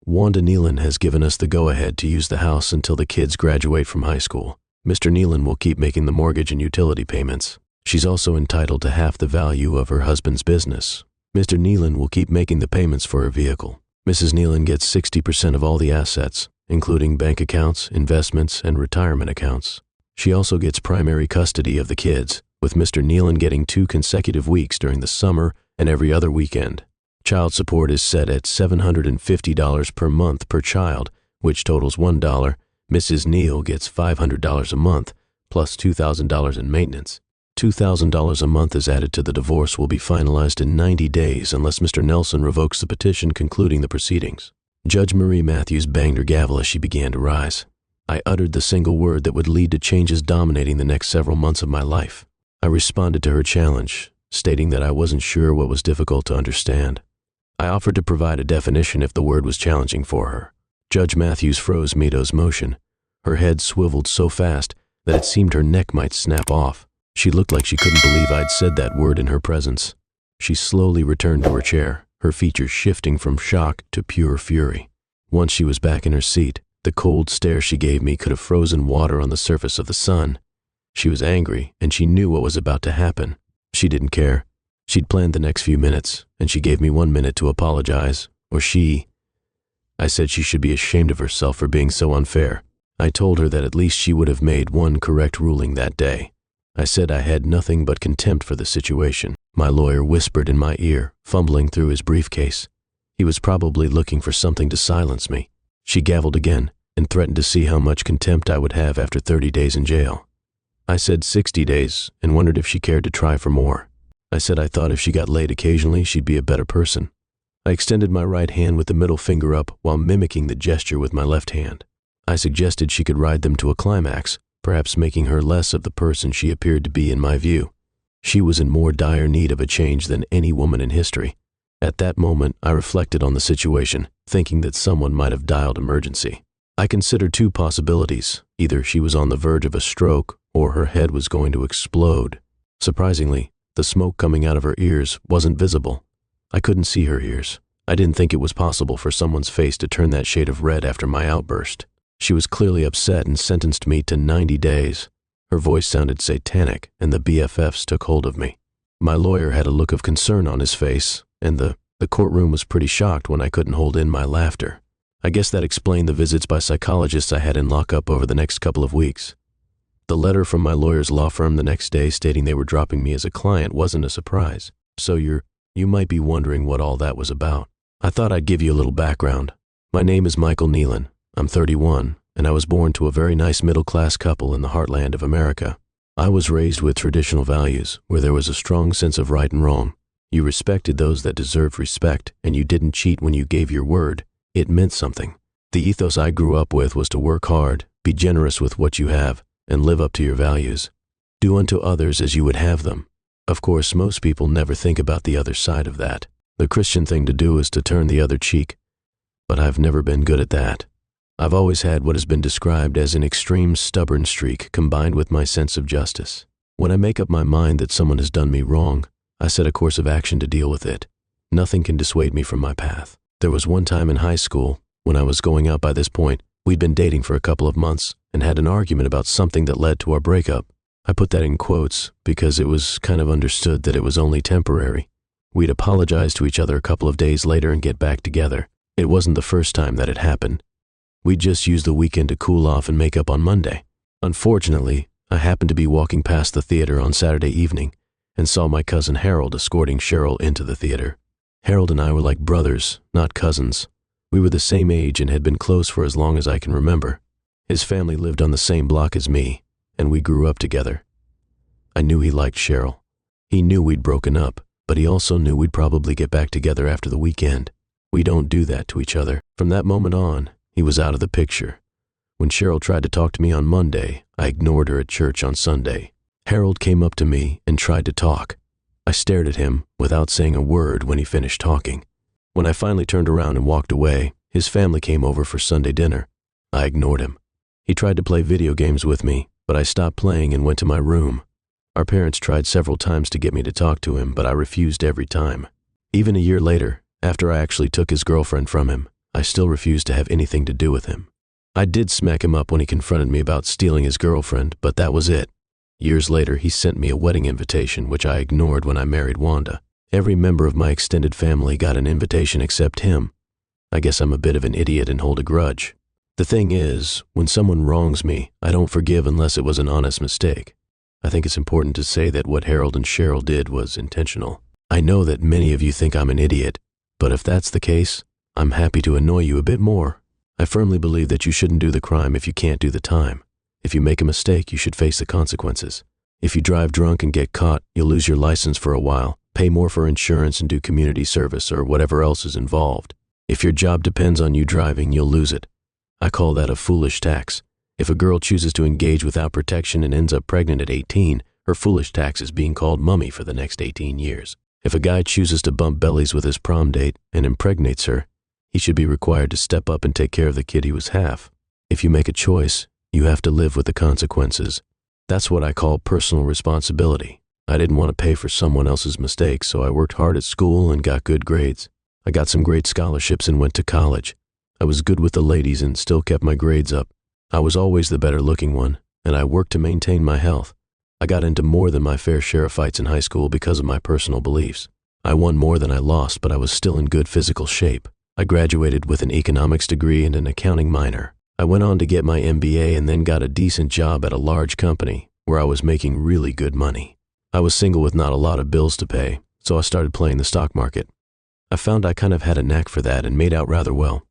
Wanda Nealon has given us the go-ahead to use the house until the kids graduate from high school. Mr. Nealon will keep making the mortgage and utility payments. She's also entitled to half the value of her husband's business. Mr. Nealon will keep making the payments for her vehicle. Mrs. Nealon gets 60% of all the assets, including bank accounts, investments, and retirement accounts. She also gets primary custody of the kids, with Mr. Nealon getting 2 consecutive weeks during the summer and every other weekend. Child support is set at $750 per month per child, which totals $1. Mrs. Neal gets $500 a month, plus $2,000 in maintenance. $2,000 a month is added to the divorce will be finalized in 90 days unless Mr. Nelson revokes the petition concluding the proceedings. Judge Marie Matthews banged her gavel as she began to rise. I uttered the single word that would lead to changes dominating the next several months of my life. I responded to her challenge, stating that I wasn't sure what was difficult to understand. I offered to provide a definition if the word was challenging for her. Judge Matthews froze Mito's motion. Her head swiveled so fast that it seemed her neck might snap off. She looked like she couldn't believe I'd said that word in her presence. She slowly returned to her chair, her features shifting from shock to pure fury. Once she was back in her seat, the cold stare she gave me could have frozen water on the surface of the sun. She was angry, and she knew what was about to happen. She didn't care. She'd planned the next few minutes, and she gave me 1 minute to apologize, or I said she should be ashamed of herself for being so unfair. I told her that at least she would have made one correct ruling that day. I said I had nothing but contempt for the situation. My lawyer whispered in my ear, fumbling through his briefcase. He was probably looking for something to silence me. She gavelled again and threatened to see how much contempt I would have after 30 days in jail. I said 60 days and wondered if she cared to try for more. I said I thought if she got laid occasionally, she'd be a better person. I extended my right hand with the middle finger up while mimicking the gesture with my left hand. I suggested she could ride them to a climax, perhaps making her less of the person she appeared to be in my view. She was in more dire need of a change than any woman in history. At that moment, I reflected on the situation, thinking that someone might have dialed emergency. I considered 2 possibilities. Either she was on the verge of a stroke or her head was going to explode. Surprisingly, the smoke coming out of her ears wasn't visible. I couldn't see her ears. I didn't think it was possible for someone's face to turn that shade of red after my outburst. She was clearly upset and sentenced me to 90 days. Her voice sounded satanic, and the BFFs took hold of me. My lawyer had a look of concern on his face, and the courtroom was pretty shocked when I couldn't hold in my laughter. I guess that explained the visits by psychologists I had in lockup over the next couple of weeks. The letter from my lawyer's law firm the next day stating they were dropping me as a client wasn't a surprise. So you might be wondering what all that was about. I thought I'd give you a little background. My name is Michael Nealon. I'm 31, and I was born to a very nice middle-class couple in the heartland of America. I was raised with traditional values, where there was a strong sense of right and wrong. You respected those that deserved respect, and you didn't cheat when you gave your word. It meant something. The ethos I grew up with was to work hard, be generous with what you have, and live up to your values. Do unto others as you would have them. Of course, most people never think about the other side of that. The Christian thing to do is to turn the other cheek. But I've never been good at that. I've always had what has been described as an extreme stubborn streak combined with my sense of justice. When I make up my mind that someone has done me wrong, I set a course of action to deal with it. Nothing can dissuade me from my path. There was one time in high school, when I was going out by this point, we'd been dating for a couple of months and had an argument about something that led to our breakup. I put that in quotes because it was kind of understood that it was only temporary. We'd apologize to each other a couple of days later and get back together. It wasn't the first time that it happened. We'd just use the weekend to cool off and make up on Monday. Unfortunately, I happened to be walking past the theater on Saturday evening and saw my cousin Harold escorting Cheryl into the theater. Harold and I were like brothers, not cousins. We were the same age and had been close for as long as I can remember. His family lived on the same block as me, and we grew up together. I knew he liked Cheryl. He knew we'd broken up, but he also knew we'd probably get back together after the weekend. We don't do that to each other. From that moment on, he was out of the picture. When Cheryl tried to talk to me on Monday, I ignored her at church on Sunday. Harold came up to me and tried to talk. I stared at him without saying a word when he finished talking. When I finally turned around and walked away, his family came over for Sunday dinner. I ignored him. He tried to play video games with me, but I stopped playing and went to my room. Our parents tried several times to get me to talk to him, but I refused every time. Even a year later, after I actually took his girlfriend from him, I still refused to have anything to do with him. I did smack him up when he confronted me about stealing his girlfriend, but that was it. Years later, he sent me a wedding invitation, which I ignored when I married Wanda. Every member of my extended family got an invitation except him. I guess I'm a bit of an idiot and hold a grudge. The thing is, when someone wrongs me, I don't forgive unless it was an honest mistake. I think it's important to say that what Harold and Cheryl did was intentional. I know that many of you think I'm an idiot, but if that's the case, I'm happy to annoy you a bit more. I firmly believe that you shouldn't do the crime if you can't do the time. If you make a mistake, you should face the consequences. If you drive drunk and get caught, you'll lose your license for a while, pay more for insurance and do community service or whatever else is involved. If your job depends on you driving, you'll lose it. I call that a foolish tax. If a girl chooses to engage without protection and ends up pregnant at 18, her foolish tax is being called mummy for the next 18 years. If a guy chooses to bump bellies with his prom date and impregnates her, he should be required to step up and take care of the kid he was half. If you make a choice, you have to live with the consequences. That's what I call personal responsibility. I didn't want to pay for someone else's mistakes, so I worked hard at school and got good grades. I got some great scholarships and went to college. I was good with the ladies and still kept my grades up. I was always the better looking one, and I worked to maintain my health. I got into more than my fair share of fights in high school because of my personal beliefs. I won more than I lost, but I was still in good physical shape. I graduated with an economics degree and an accounting minor. I went on to get my MBA and then got a decent job at a large company where I was making really good money. I was single with not a lot of bills to pay, so I started playing the stock market. I found I kind of had a knack for that and made out rather well.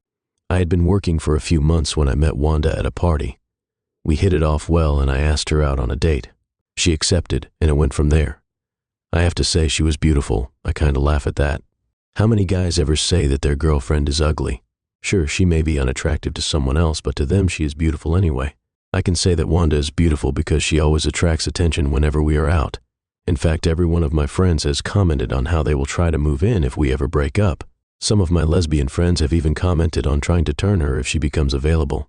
I had been working for a few months when I met Wanda at a party. We hit it off well and I asked her out on a date. She accepted and it went from there. I have to say she was beautiful. I kind of laugh at that. How many guys ever say that their girlfriend is ugly? Sure, she may be unattractive to someone else, but to them she is beautiful anyway. I can say that Wanda is beautiful because she always attracts attention whenever we are out. In fact, every one of my friends has commented on how they will try to move in if we ever break up. Some of my lesbian friends have even commented on trying to turn her if she becomes available.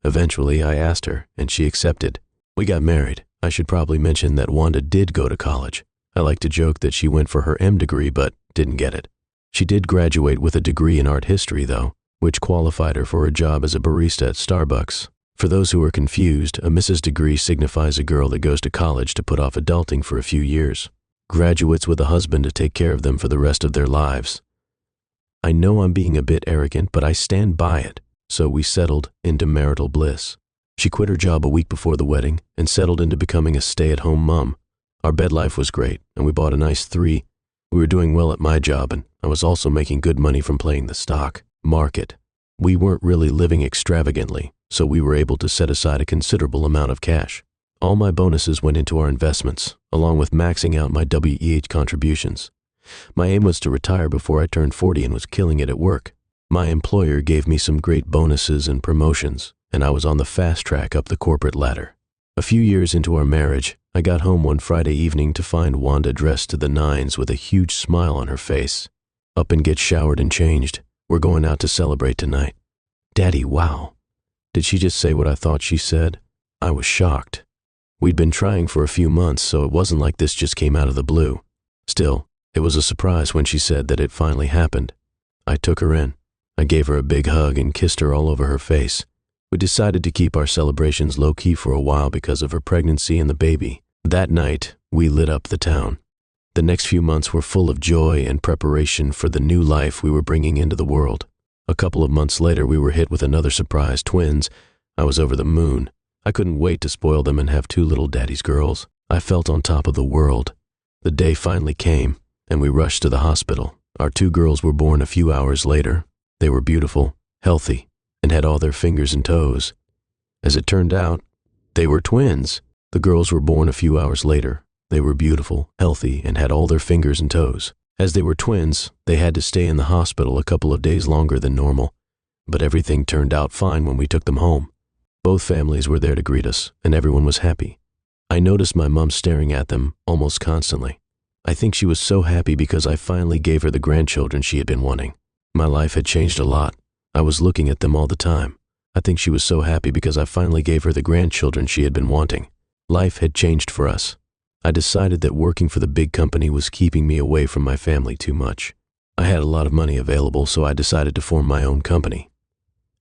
Eventually, I asked her, and she accepted. We got married. I should probably mention that Wanda did go to college. I like to joke that she went for her M degree, but didn't get it. She did graduate with a degree in art history, though, which qualified her for a job as a barista at Starbucks. For those who are confused, a Mrs. degree signifies a girl that goes to college to put off adulting for a few years. Graduates with a husband to take care of them for the rest of their lives. I know I'm being a bit arrogant, but I stand by it, so we settled into marital bliss. She quit her job a week before the wedding and settled into becoming a stay-at-home mom. Our bed life was great, and we bought a nice 3. We were doing well at my job, and I was also making good money from playing the stock market. We weren't really living extravagantly, so we were able to set aside a considerable amount of cash. All my bonuses went into our investments, along with maxing out my WEH contributions. My aim was to retire before I turned 40 and was killing it at work. My employer gave me some great bonuses and promotions, and I was on the fast track up the corporate ladder. A few years into our marriage, I got home one Friday evening to find Wanda dressed to the nines with a huge smile on her face. Up and get showered and changed. We're going out to celebrate tonight. Daddy, wow. Did she just say what I thought she said? I was shocked. We'd been trying for a few months, so it wasn't like this just came out of the blue. Still, it was a surprise when she said that it finally happened. I took her in. I gave her a big hug and kissed her all over her face. We decided to keep our celebrations low-key for a while because of her pregnancy and the baby. That night, we lit up the town. The next few months were full of joy and preparation for the new life we were bringing into the world. A couple of months later, we were hit with another surprise, twins. I was over the moon. I couldn't wait to spoil them and have 2 little daddy's girls. I felt on top of the world. The day finally came, and we rushed to the hospital. Our 2 girls were born a few hours later. They were beautiful, healthy, and had all their fingers and toes. As it turned out, they were twins. The girls were born a few hours later. They were beautiful, healthy, and had all their fingers and toes. As they were twins, they had to stay in the hospital a couple of days longer than normal, but everything turned out fine when we took them home. Both families were there to greet us, and everyone was happy. I noticed my mom staring at them almost constantly. I think she was so happy because I finally gave her the grandchildren she had been wanting. My life had changed a lot. I was looking at them all the time. I think she was so happy because I finally gave her the grandchildren she had been wanting. Life had changed for us. I decided that working for the big company was keeping me away from my family too much. I had a lot of money available, so I decided to form my own company.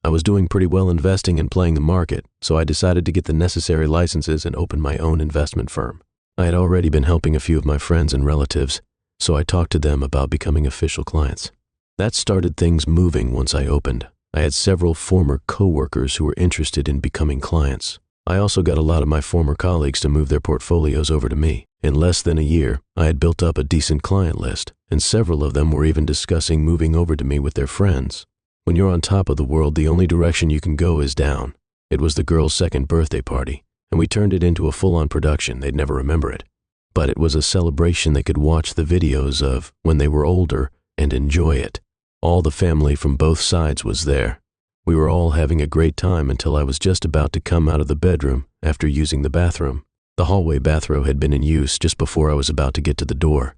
I was doing pretty well investing and playing the market, so I decided to get the necessary licenses and open my own investment firm. I had already been helping a few of my friends and relatives, so I talked to them about becoming official clients. That started things moving once I opened. I had several former co-workers who were interested in becoming clients. I also got a lot of my former colleagues to move their portfolios over to me. In less than a year, I had built up a decent client list, and several of them were even discussing moving over to me with their friends. When you're on top of the world, the only direction you can go is down. It was the girl's second birthday party, and we turned it into a full-on production. They'd never remember it. But it was a celebration they could watch the videos of when they were older and enjoy it. All the family from both sides was there. We were all having a great time until I was just about to come out of the bedroom after using the bathroom. The hallway bathroom had been in use just before I was about to get to the door.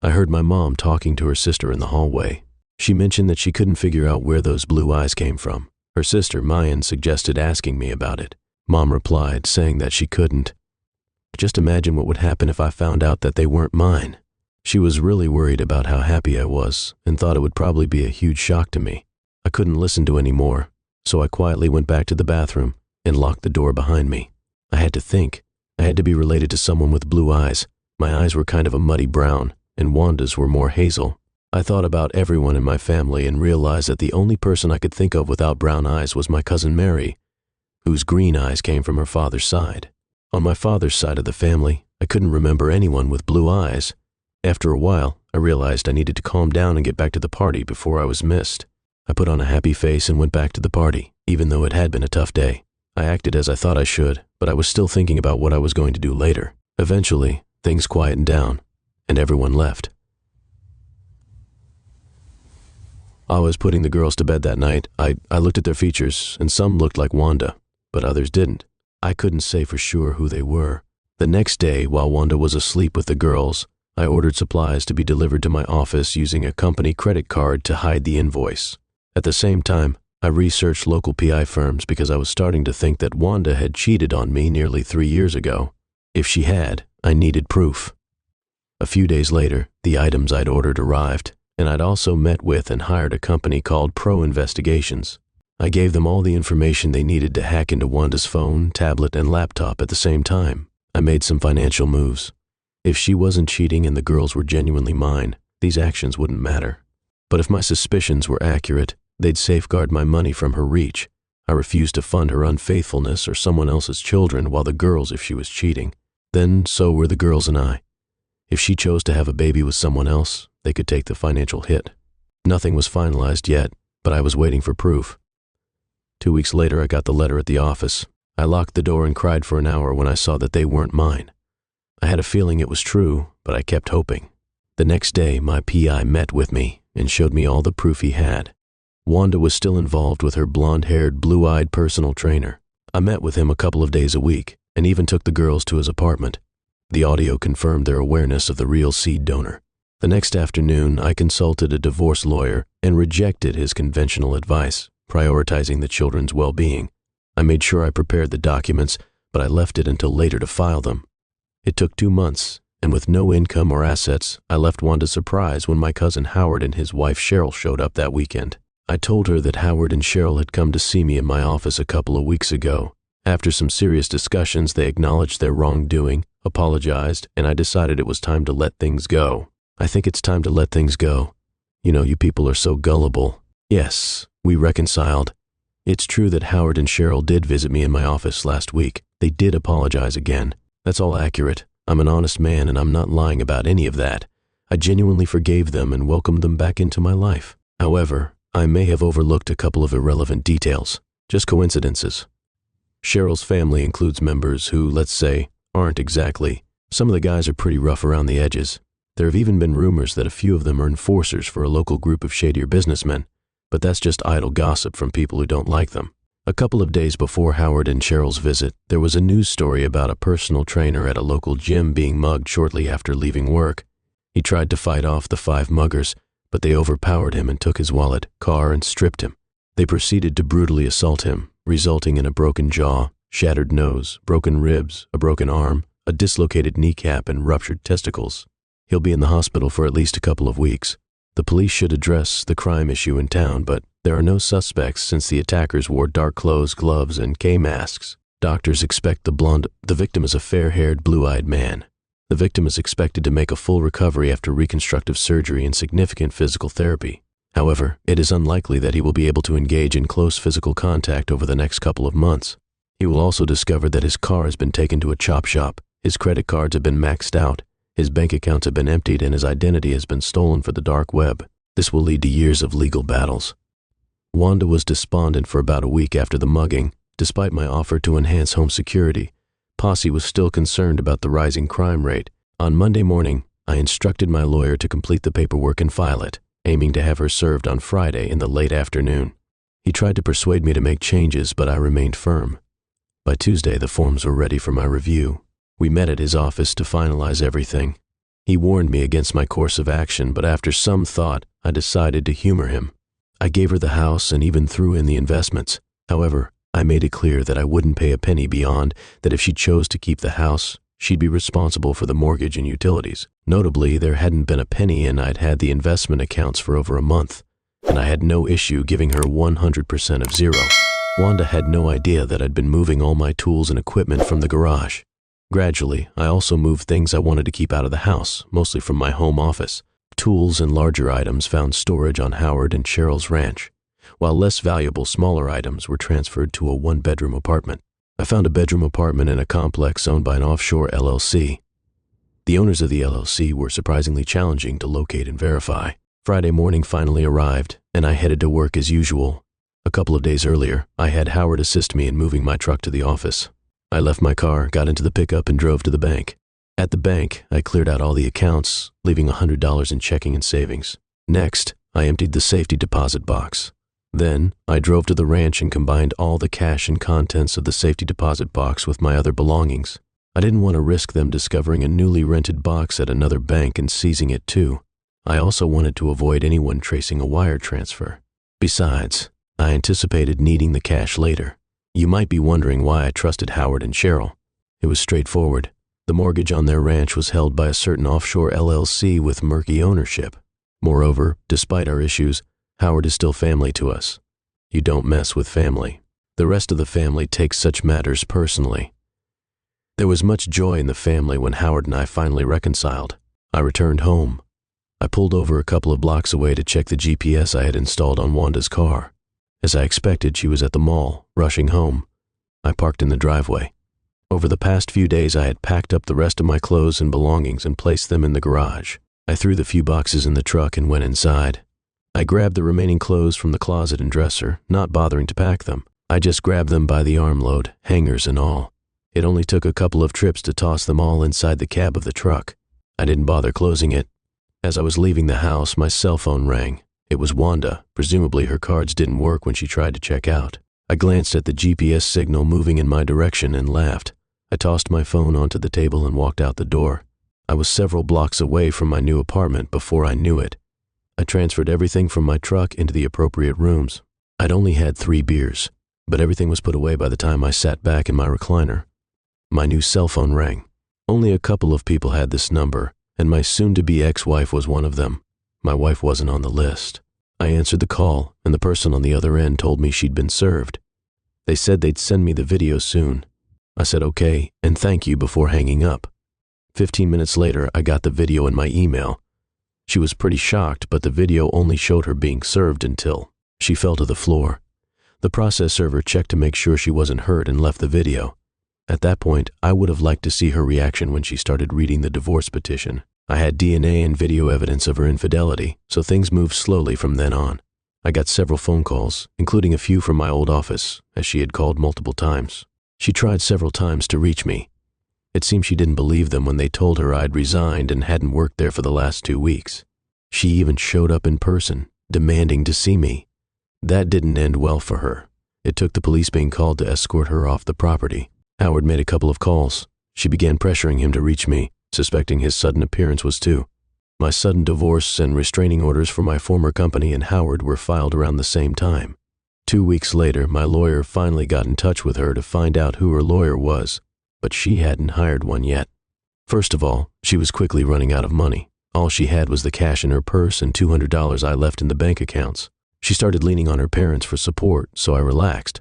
I heard my mom talking to her sister in the hallway. She mentioned that she couldn't figure out where those blue eyes came from. Her sister, Mayan, suggested asking me about it. Mom replied, saying that she couldn't. Just imagine what would happen if I found out that they weren't mine. She was really worried about how happy I was and thought it would probably be a huge shock to me. I couldn't listen to any more, so I quietly went back to the bathroom and locked the door behind me. I had to think. I had to be related to someone with blue eyes. My eyes were kind of a muddy brown, and Wanda's were more hazel. I thought about everyone in my family and realized that the only person I could think of without brown eyes was my cousin Mary, whose green eyes came from her father's side. On my father's side of the family, I couldn't remember anyone with blue eyes. After a while, I realized I needed to calm down and get back to the party before I was missed. I put on a happy face and went back to the party, even though it had been a tough day. I acted as I thought I should, but I was still thinking about what I was going to do later. Eventually, things quietened down, and everyone left. I was putting the girls to bed that night. I looked at their features, and some looked like Wanda, but others didn't. I couldn't say for sure who they were. The next day, while Wanda was asleep with the girls, I ordered supplies to be delivered to my office using a company credit card to hide the invoice. At the same time, I researched local PI firms because I was starting to think that Wanda had cheated on me nearly 3 years ago. If she had, I needed proof. A few days later, the items I'd ordered arrived, and I'd also met with and hired a company called Pro Investigations. I gave them all the information they needed to hack into Wanda's phone, tablet, and laptop at the same time. I made some financial moves. If she wasn't cheating and the girls were genuinely mine, these actions wouldn't matter. But if my suspicions were accurate, they'd safeguard my money from her reach. I refused to fund her unfaithfulness or someone else's children while the girls if she was cheating. Then so were the girls and I. If she chose to have a baby with someone else, they could take the financial hit. Nothing was finalized yet, but I was waiting for proof. 2 weeks later, I got the letter at the office. I locked the door and cried for an hour when I saw that they weren't mine. I had a feeling it was true, but I kept hoping. The next day, my PI met with me and showed me all the proof he had. Wanda was still involved with her blonde-haired, blue-eyed personal trainer. I met with him a couple of days a week and even took the girls to his apartment. The audio confirmed their awareness of the real seed donor. The next afternoon, I consulted a divorce lawyer and rejected his conventional advice, prioritizing the children's well-being. I made sure I prepared the documents, but I left it until later to file them. It took 2 months, and with no income or assets, I left Wanda surprised when my cousin Howard and his wife Cheryl showed up that weekend. I told her that Howard and Cheryl had come to see me in my office a couple of weeks ago. After some serious discussions, they acknowledged their wrongdoing, apologized, and I decided it was time to let things go. I think it's time to let things go. You know, you people are so gullible. Yes, we reconciled. It's true that Howard and Cheryl did visit me in my office last week. They did apologize again. That's all accurate. I'm an honest man and I'm not lying about any of that. I genuinely forgave them and welcomed them back into my life. However, I may have overlooked a couple of irrelevant details, just coincidences. Cheryl's family includes members who, let's say, aren't exactly. Some of the guys are pretty rough around the edges. There have even been rumors that a few of them are enforcers for a local group of shadier businessmen, but that's just idle gossip from people who don't like them. A couple of days before Howard and Cheryl's visit, there was a news story about a personal trainer at a local gym being mugged shortly after leaving work. He tried to fight off the 5 muggers, but they overpowered him and took his wallet, car, and stripped him. They proceeded to brutally assault him, resulting in a broken jaw, shattered nose, broken ribs, a broken arm, a dislocated kneecap, and ruptured testicles. He'll be in the hospital for at least a couple of weeks. The police should address the crime issue in town, but there are no suspects since the attackers wore dark clothes, gloves, and K-masks. Doctors expect the victim is a fair-haired, blue-eyed man. The victim is expected to make a full recovery after reconstructive surgery and significant physical therapy. However, it is unlikely that he will be able to engage in close physical contact over the next couple of months. He will also discover that his car has been taken to a chop shop, his credit cards have been maxed out, his bank accounts have been emptied, and his identity has been stolen for the dark web. This will lead to years of legal battles. Wanda was despondent for about a week after the mugging. Despite my offer to enhance home security, Posse was still concerned about the rising crime rate. On Monday morning, I instructed my lawyer to complete the paperwork and file it, aiming to have her served on Friday in the late afternoon. He tried to persuade me to make changes, but I remained firm. By Tuesday, the forms were ready for my review. We met at his office to finalize everything. He warned me against my course of action, but after some thought, I decided to humor him. I gave her the house and even threw in the investments. However, I made it clear that I wouldn't pay a penny beyond that. If she chose to keep the house, she'd be responsible for the mortgage and utilities. Notably, there hadn't been a penny and I'd had the investment accounts for over a month, and I had no issue giving her 100% of zero. Wanda had no idea that I'd been moving all my tools and equipment from the garage. Gradually, I also moved things I wanted to keep out of the house, mostly from my home office. Tools and larger items found storage on Howard and Cheryl's ranch, while less valuable, smaller items were transferred to a one-bedroom apartment. I found a bedroom apartment in a complex owned by an offshore LLC. The owners of the LLC were surprisingly challenging to locate and verify. Friday morning finally arrived, and I headed to work as usual. A couple of days earlier, I had Howard assist me in moving my truck to the office. I left my car, got into the pickup, and drove to the bank. At the bank, I cleared out all the accounts, leaving $100 in checking and savings. Next, I emptied the safety deposit box. Then, I drove to the ranch and combined all the cash and contents of the safety deposit box with my other belongings. I didn't want to risk them discovering a newly rented box at another bank and seizing it too. I also wanted to avoid anyone tracing a wire transfer. Besides, I anticipated needing the cash later. You might be wondering why I trusted Howard and Cheryl. It was straightforward. The mortgage on their ranch was held by a certain offshore LLC with murky ownership. Moreover, despite our issues, Howard is still family to us. You don't mess with family. The rest of the family takes such matters personally. There was much joy in the family when Howard and I finally reconciled. I returned home. I pulled over a couple of blocks away to check the GPS I had installed on Wanda's car. As I expected, she was at the mall, rushing home. I parked in the driveway. Over the past few days, I had packed up the rest of my clothes and belongings and placed them in the garage. I threw the few boxes in the truck and went inside. I grabbed the remaining clothes from the closet and dresser, not bothering to pack them. I just grabbed them by the armload, hangers and all. It only took a couple of trips to toss them all inside the cab of the truck. I didn't bother closing it. As I was leaving the house, my cell phone rang. It was Wanda. Presumably her cards didn't work when she tried to check out. I glanced at the GPS signal moving in my direction and laughed. I tossed my phone onto the table and walked out the door. I was several blocks away from my new apartment before I knew it. I transferred everything from my truck into the appropriate rooms. I'd only had 3 beers, but everything was put away by the time I sat back in my recliner. My new cell phone rang. Only a couple of people had this number, and my soon-to-be ex-wife was one of them. My wife wasn't on the list. I answered the call, and the person on the other end told me she'd been served. They said they'd send me the video soon. I said okay, and thank you before hanging up. 15 minutes later, I got the video in my email. She was pretty shocked, but the video only showed her being served until she fell to the floor. The process server checked to make sure she wasn't hurt and left the video. At that point, I would have liked to see her reaction when she started reading the divorce petition. I had DNA and video evidence of her infidelity, so things moved slowly from then on. I got several phone calls, including a few from my old office, as she had called multiple times. She tried several times to reach me. It seemed she didn't believe them when they told her I'd resigned and hadn't worked there for the last 2 weeks. She even showed up in person, demanding to see me. That didn't end well for her. It took the police being called to escort her off the property. Howard made a couple of calls. She began pressuring him to reach me, suspecting his sudden appearance was too. My sudden divorce and restraining orders for my former company and Howard were filed around the same time. 2 weeks later, my lawyer finally got in touch with her to find out who her lawyer was, but she hadn't hired one yet. First of all, she was quickly running out of money. All she had was the cash in her purse and $200 I left in the bank accounts. She started leaning on her parents for support, so I relaxed.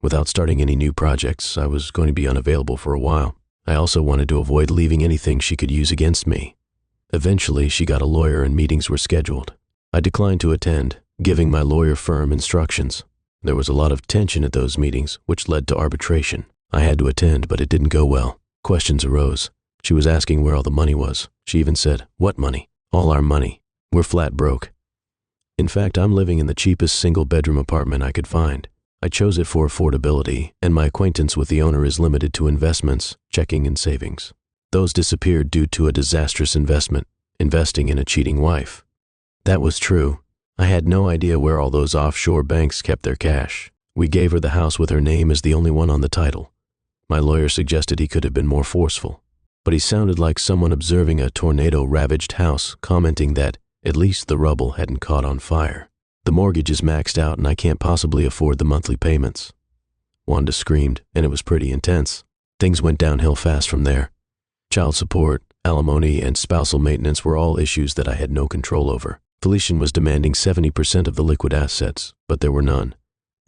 Without starting any new projects, I was going to be unavailable for a while. I also wanted to avoid leaving anything she could use against me. Eventually, she got a lawyer and meetings were scheduled. I declined to attend, giving my lawyer firm instructions. There was a lot of tension at those meetings, which led to arbitration. I had to attend, but it didn't go well. Questions arose. She was asking where all the money was. She even said, "What money?" "All our money. We're flat broke." In fact, I'm living in the cheapest single-bedroom apartment I could find. I chose it for affordability, and my acquaintance with the owner is limited to investments, checking, and savings. Those disappeared due to a disastrous investment, investing in a cheating wife. That was true. I had no idea where all those offshore banks kept their cash. We gave her the house with her name as the only one on the title. My lawyer suggested he could have been more forceful, but he sounded like someone observing a tornado-ravaged house, commenting that at least the rubble hadn't caught on fire. "The mortgage is maxed out and I can't possibly afford the monthly payments." Wanda screamed, and it was pretty intense. Things went downhill fast from there. Child support, alimony, and spousal maintenance were all issues that I had no control over. Felician was demanding 70% of the liquid assets, but there were none.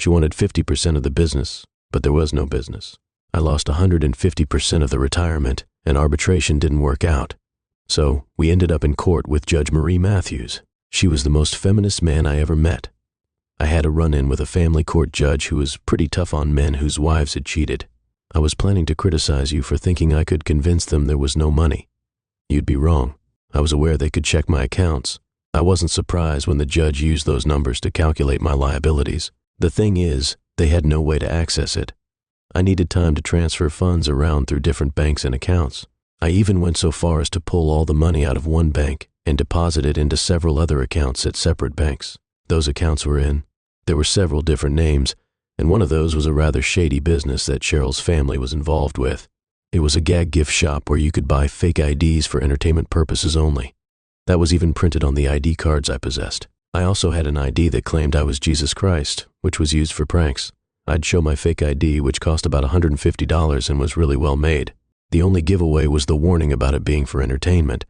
She wanted 50% of the business, but there was no business. I lost 150% of the retirement, and arbitration didn't work out. So we ended up in court with Judge Marie Matthews. She was the most feminist man I ever met. I had a run-in with a family court judge who was pretty tough on men whose wives had cheated. "I was planning to criticize you for thinking I could convince them there was no money. You'd be wrong. I was aware they could check my accounts. I wasn't surprised when the judge used those numbers to calculate my liabilities. The thing is, they had no way to access it. I needed time to transfer funds around through different banks and accounts. I even went so far as to pull all the money out of one bank and deposit it into several other accounts at separate banks. Those accounts there were several different names, and one of those was a rather shady business that Cheryl's family was involved with. It was a gag gift shop where you could buy fake IDs for entertainment purposes only. That was even printed on the ID cards I possessed. I also had an ID that claimed I was Jesus Christ, which was used for pranks. I'd show my fake ID, which cost about $150 and was really well made. The only giveaway was the warning about it being for entertainment.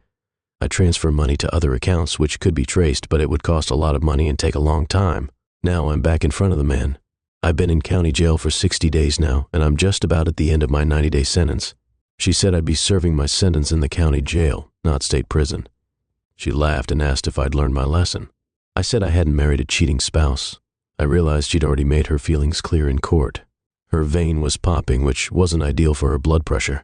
I'd transfer money to other accounts which could be traced, but it would cost a lot of money and take a long time. Now I'm back in front of the man. I've been in county jail for 60 days now, and I'm just about at the end of my 90-day sentence. She said I'd be serving my sentence in the county jail, not state prison. She laughed and asked if I'd learned my lesson. I said I hadn't married a cheating spouse. I realized she'd already made her feelings clear in court. Her vein was popping, which wasn't ideal for her blood pressure.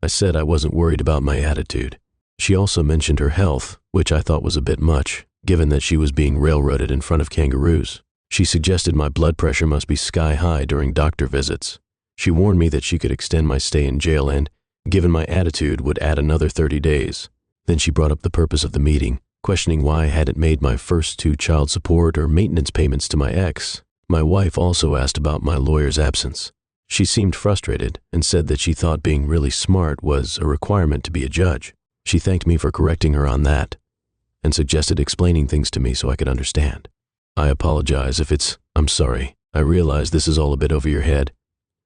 I said I wasn't worried about my attitude. She also mentioned her health, which I thought was a bit much, given that she was being railroaded in front of kangaroos. She suggested my blood pressure must be sky high during doctor visits. She warned me that she could extend my stay in jail and, given my attitude, would add another 30 days. Then she brought up the purpose of the meeting, questioning why I hadn't made my first 2 child support or maintenance payments to my ex. My wife also asked about my lawyer's absence. She seemed frustrated and said that she thought being really smart was a requirement to be a judge. She thanked me for correcting her on that and suggested explaining things to me so I could understand. I apologize if I'm sorry. I realize this is all a bit over your head,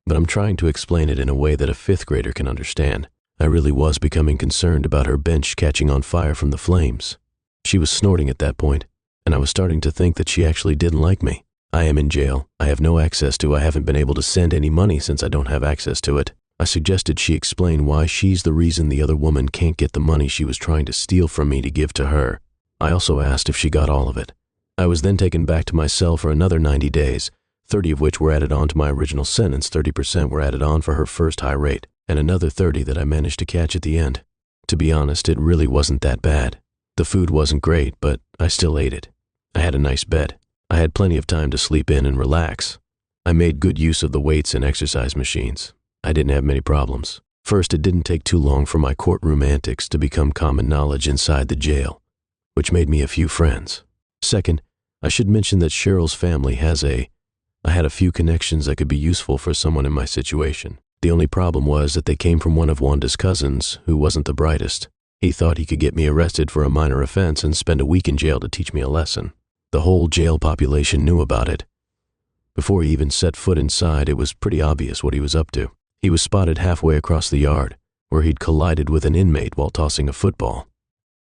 but I'm trying to explain it in a way that a 5th grader can understand. I really was becoming concerned about her bench catching on fire from the flames. She was snorting at that point, and I was starting to think that she actually didn't like me. I am in jail. I haven't been able to send any money since I don't have access to it. I suggested she explain why she's the reason the other woman can't get the money she was trying to steal from me to give to her. I also asked if she got all of it. I was then taken back to my cell for another 90 days, 30 of which were added on to my original sentence, 30% were added on for her first high rate, and another 30 that I managed to catch at the end. To be honest, it really wasn't that bad. The food wasn't great, but I still ate it. I had a nice bed. I had plenty of time to sleep in and relax. I made good use of the weights and exercise machines. I didn't have many problems. First, it didn't take too long for my courtroom antics to become common knowledge inside the jail, which made me a few friends. Second, I should mention that Cheryl's family I had a few connections that could be useful for someone in my situation. The only problem was that they came from one of Wanda's cousins, who wasn't the brightest. He thought he could get me arrested for a minor offense and spend a week in jail to teach me a lesson. The whole jail population knew about it. Before he even set foot inside, it was pretty obvious what he was up to. He was spotted halfway across the yard, where he'd collided with an inmate while tossing a football.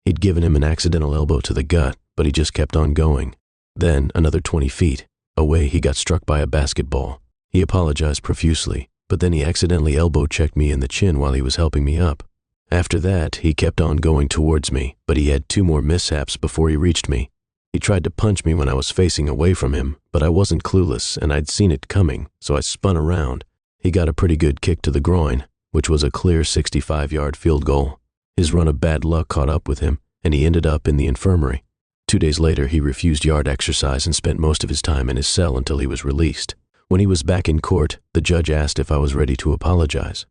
He'd given him an accidental elbow to the gut, but he just kept on going. Then, another 20 feet away, he got struck by a basketball. He apologized profusely, but then he accidentally elbow-checked me in the chin while he was helping me up. After that, he kept on going towards me, but he had 2 more mishaps before he reached me. He tried to punch me when I was facing away from him, but I wasn't clueless and I'd seen it coming, so I spun around. He got a pretty good kick to the groin, which was a clear 65-yard field goal. His run of bad luck caught up with him, and he ended up in the infirmary. 2 days later, he refused yard exercise and spent most of his time in his cell until he was released. When he was back in court, the judge asked if I was ready to apologize.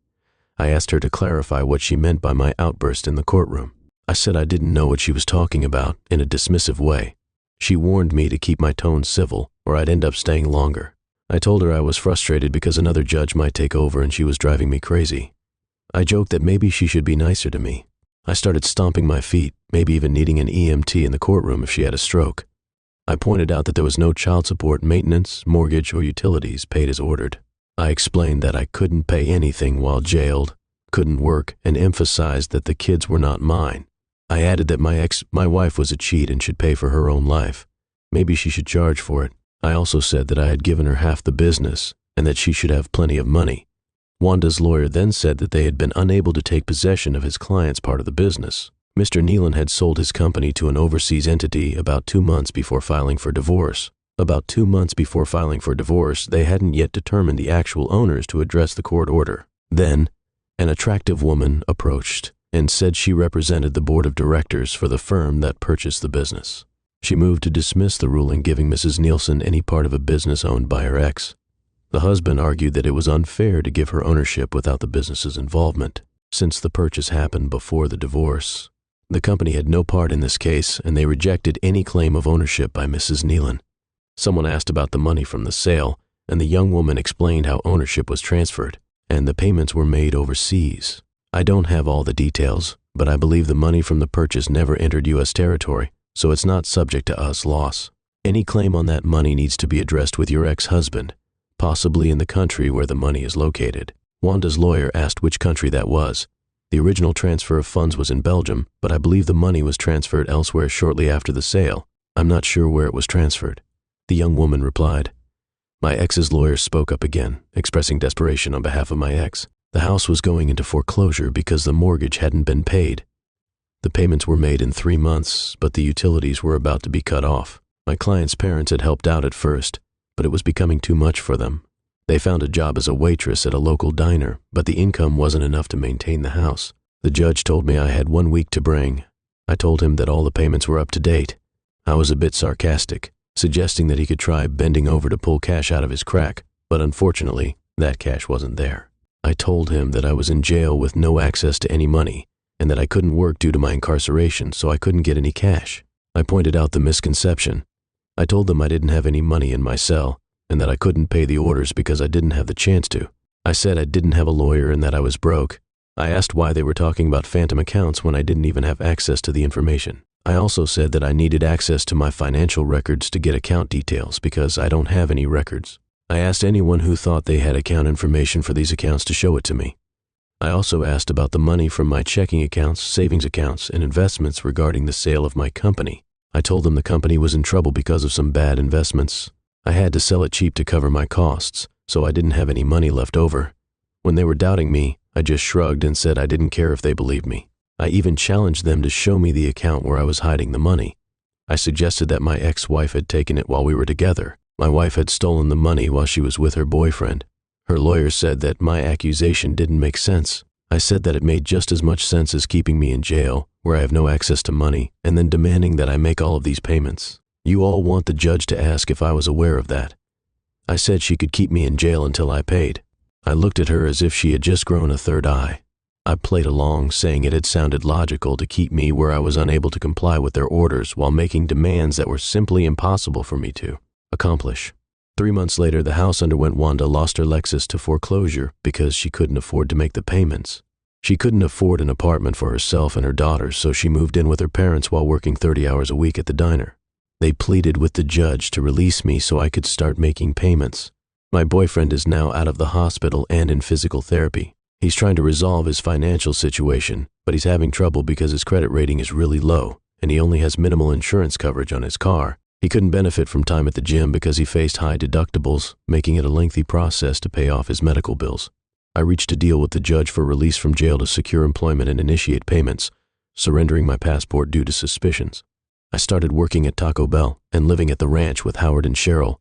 I asked her to clarify what she meant by my outburst in the courtroom. I said I didn't know what she was talking about in a dismissive way. She warned me to keep my tone civil, or I'd end up staying longer. I told her I was frustrated because another judge might take over and she was driving me crazy. I joked that maybe she should be nicer to me. I started stomping my feet, maybe even needing an EMT in the courtroom if she had a stroke. I pointed out that there was no child support, maintenance, mortgage, or utilities paid as ordered. I explained that I couldn't pay anything while jailed, couldn't work, and emphasized that the kids were not mine. I added that my wife was a cheat and should pay for her own life. Maybe she should charge for it. I also said that I had given her half the business and that she should have plenty of money. Wanda's lawyer then said that they had been unable to take possession of his client's part of the business. Mr. Nealon had sold his company to an overseas entity about 2 months before filing for divorce. About 2 months before filing for divorce, they hadn't yet determined the actual owners to address the court order. Then, an attractive woman approached and said she represented the board of directors for the firm that purchased the business. She moved to dismiss the ruling giving Mrs. Nielsen any part of a business owned by her ex. The husband argued that it was unfair to give her ownership without the business's involvement, since the purchase happened before the divorce. The company had no part in this case, and they rejected any claim of ownership by Mrs. Nealon. Someone asked about the money from the sale, and the young woman explained how ownership was transferred, and the payments were made overseas. I don't have all the details, but I believe the money from the purchase never entered U.S. territory, so it's not subject to U.S. loss. Any claim on that money needs to be addressed with your ex-husband, possibly in the country where the money is located. Wanda's lawyer asked which country that was. The original transfer of funds was in Belgium, but I believe the money was transferred elsewhere shortly after the sale. I'm not sure where it was transferred. The young woman replied. My ex's lawyer spoke up again, expressing desperation on behalf of my ex. The house was going into foreclosure because the mortgage hadn't been paid. The payments were made in 3 months, but the utilities were about to be cut off. My client's parents had helped out at first, but it was becoming too much for them. They found a job as a waitress at a local diner, but the income wasn't enough to maintain the house. The judge told me I had 1 week to bring. I told him that all the payments were up to date. I was a bit sarcastic, suggesting that he could try bending over to pull cash out of his crack, but unfortunately, that cash wasn't there. I told him that I was in jail with no access to any money, and that I couldn't work due to my incarceration, so I couldn't get any cash. I pointed out the misconception. I told them I didn't have any money in my cell, and that I couldn't pay the orders because I didn't have the chance to. I said I didn't have a lawyer and that I was broke. I asked why they were talking about phantom accounts when I didn't even have access to the information. I also said that I needed access to my financial records to get account details because I don't have any records. I asked anyone who thought they had account information for these accounts to show it to me. I also asked about the money from my checking accounts, savings accounts, and investments regarding the sale of my company. I told them the company was in trouble because of some bad investments. I had to sell it cheap to cover my costs, so I didn't have any money left over. When they were doubting me, I just shrugged and said I didn't care if they believed me. I even challenged them to show me the account where I was hiding the money. I suggested that my ex-wife had taken it while we were together. My wife had stolen the money while she was with her boyfriend. Her lawyer said that my accusation didn't make sense. I said that it made just as much sense as keeping me in jail, where I have no access to money, and then demanding that I make all of these payments. You all want the judge to ask if I was aware of that. I said she could keep me in jail until I paid. I looked at her as if she had just grown a third eye. I played along, saying it had sounded logical to keep me where I was unable to comply with their orders while making demands that were simply impossible for me to accomplish. 3 months later, the house under which Wanda lost her Lexus to foreclosure because she couldn't afford to make the payments. She couldn't afford an apartment for herself and her daughters, so she moved in with her parents while working 30 hours a week at the diner. They pleaded with the judge to release me so I could start making payments. My boyfriend is now out of the hospital and in physical therapy. He's trying to resolve his financial situation, but he's having trouble because his credit rating is really low, and he only has minimal insurance coverage on his car. He couldn't benefit from time at the gym because he faced high deductibles, making it a lengthy process to pay off his medical bills. I reached a deal with the judge for release from jail to secure employment and initiate payments, surrendering my passport due to suspicions. I started working at Taco Bell and living at the ranch with Howard and Cheryl.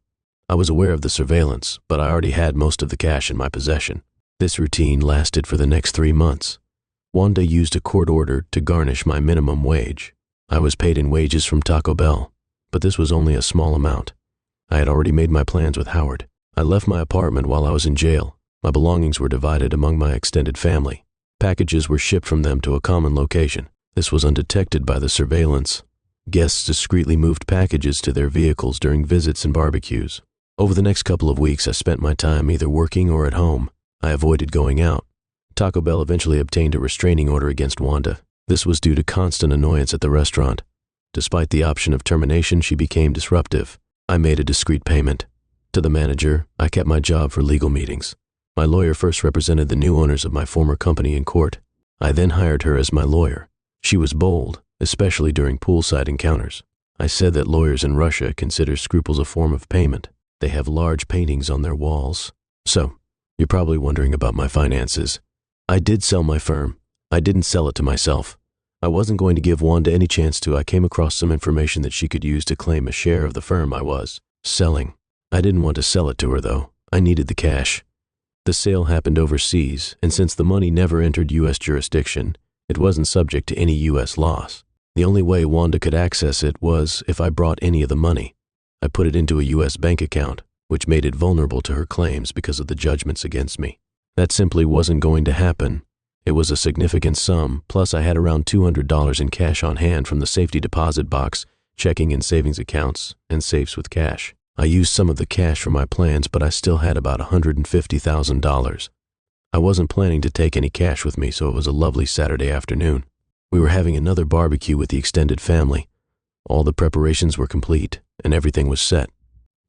I was aware of the surveillance, but I already had most of the cash in my possession. This routine lasted for the next 3 months. Wanda used a court order to garnish my minimum wage. I was paid in wages from Taco Bell, but this was only a small amount. I had already made my plans with Howard. I left my apartment while I was in jail. My belongings were divided among my extended family. Packages were shipped from them to a common location. This was undetected by the surveillance. Guests discreetly moved packages to their vehicles during visits and barbecues. Over the next couple of weeks, I spent my time either working or at home. I avoided going out. Taco Bell eventually obtained a restraining order against Wanda. This was due to constant annoyance at the restaurant. Despite the option of termination, she became disruptive. I made a discreet payment. To the manager, I kept my job for legal meetings. My lawyer first represented the new owners of my former company in court. I then hired her as my lawyer. She was bold, especially during poolside encounters. I said that lawyers in Russia consider scruples a form of payment. They have large paintings on their walls. So, you're probably wondering about my finances. I did sell my firm. I didn't sell it to myself. I wasn't going to give Wanda any chance to. I came across some information that she could use to claim a share of the firm I was selling. I didn't want to sell it to her, though. I needed the cash. The sale happened overseas, and since the money never entered U.S. jurisdiction, it wasn't subject to any U.S. laws. The only way Wanda could access it was if I brought any of the money. I put it into a U.S. bank account, which made it vulnerable to her claims because of the judgments against me. That simply wasn't going to happen. It was a significant sum, plus I had around $200 in cash on hand from the safety deposit box, checking and savings accounts, and safes with cash. I used some of the cash for my plans, but I still had about $150,000. I wasn't planning to take any cash with me, so it was a lovely Saturday afternoon. We were having another barbecue with the extended family. All the preparations were complete, and everything was set.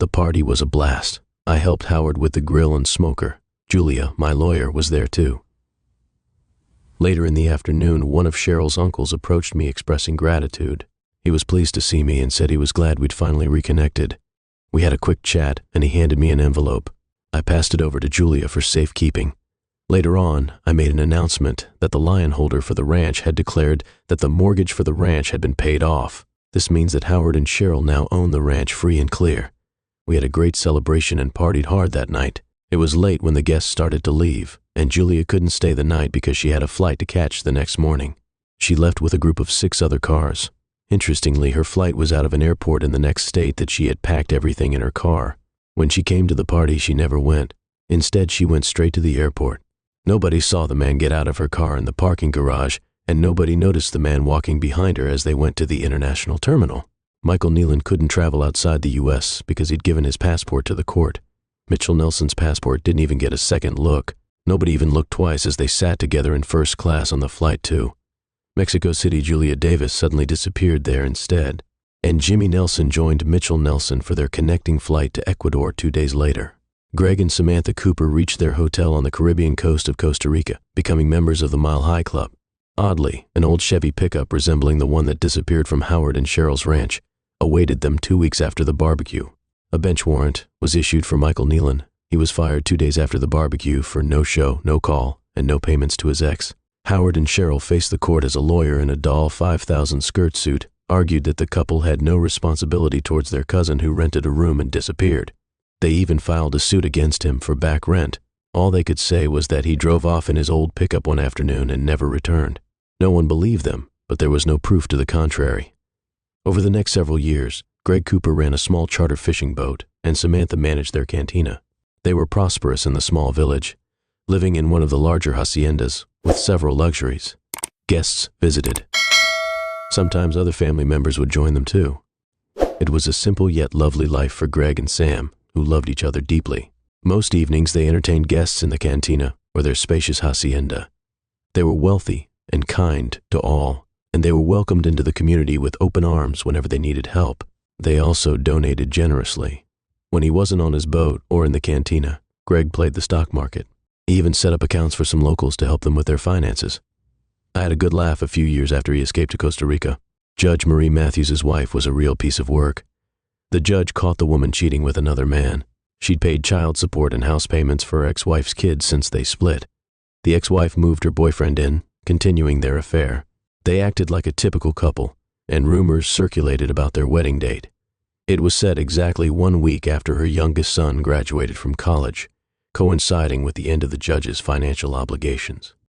The party was a blast. I helped Howard with the grill and smoker. Julia, my lawyer, was there too. Later in the afternoon, one of Cheryl's uncles approached me expressing gratitude. He was pleased to see me and said he was glad we'd finally reconnected. We had a quick chat, and he handed me an envelope. I passed it over to Julia for safekeeping. Later on, I made an announcement that the lion holder for the ranch had declared that the mortgage for the ranch had been paid off. This means that Howard and Cheryl now own the ranch free and clear. We had a great celebration and partied hard that night. It was late when the guests started to leave, and Julia couldn't stay the night because she had a flight to catch the next morning. She left with a group of 6 other cars. Interestingly, her flight was out of an airport in the next state that she had packed everything in her car. When she came to the party, she never went. Instead, she went straight to the airport. Nobody saw the man get out of her car in the parking garage, and nobody noticed the man walking behind her as they went to the international terminal. Michael Nealon couldn't travel outside the U.S. because he'd given his passport to the court. Mitchell Nelson's passport didn't even get a second look. Nobody even looked twice as they sat together in first class on the flight too. Mexico City Julia Davis suddenly disappeared there instead, and Jimmy Nelson joined Mitchell Nelson for their connecting flight to Ecuador 2 days later. Greg and Samantha Cooper reached their hotel on the Caribbean coast of Costa Rica, becoming members of the Mile High Club. Oddly, an old Chevy pickup resembling the one that disappeared from Howard and Cheryl's ranch awaited them 2 weeks after the barbecue. A bench warrant was issued for Michael Nealon. He was fired 2 days after the barbecue for no show, no call, and no payments to his ex. Howard and Cheryl faced the court as a lawyer in a doll 5,000 skirt suit, argued that the couple had no responsibility towards their cousin who rented a room and disappeared. They even filed a suit against him for back rent. All they could say was that he drove off in his old pickup one afternoon and never returned. No one believed them, but there was no proof to the contrary. Over the next several years, Greg Cooper ran a small charter fishing boat, and Samantha managed their cantina. They were prosperous in the small village, living in one of the larger haciendas with several luxuries. Guests visited. Sometimes other family members would join them too. It was a simple yet lovely life for Greg and Sam, who loved each other deeply. Most evenings they entertained guests in the cantina or their spacious hacienda. They were wealthy and kind to all, and they were welcomed into the community with open arms whenever they needed help. They also donated generously. When he wasn't on his boat or in the cantina, Greg played the stock market. He even set up accounts for some locals to help them with their finances. I had a good laugh a few years after he escaped to Costa Rica. Judge Marie Matthews' wife was a real piece of work. The judge caught the woman cheating with another man. She'd paid child support and house payments for her ex-wife's kids since they split. The ex-wife moved her boyfriend in, continuing their affair. They acted like a typical couple, and rumors circulated about their wedding date. It was set exactly 1 week after her youngest son graduated from college, coinciding with the end of the judge's financial obligations.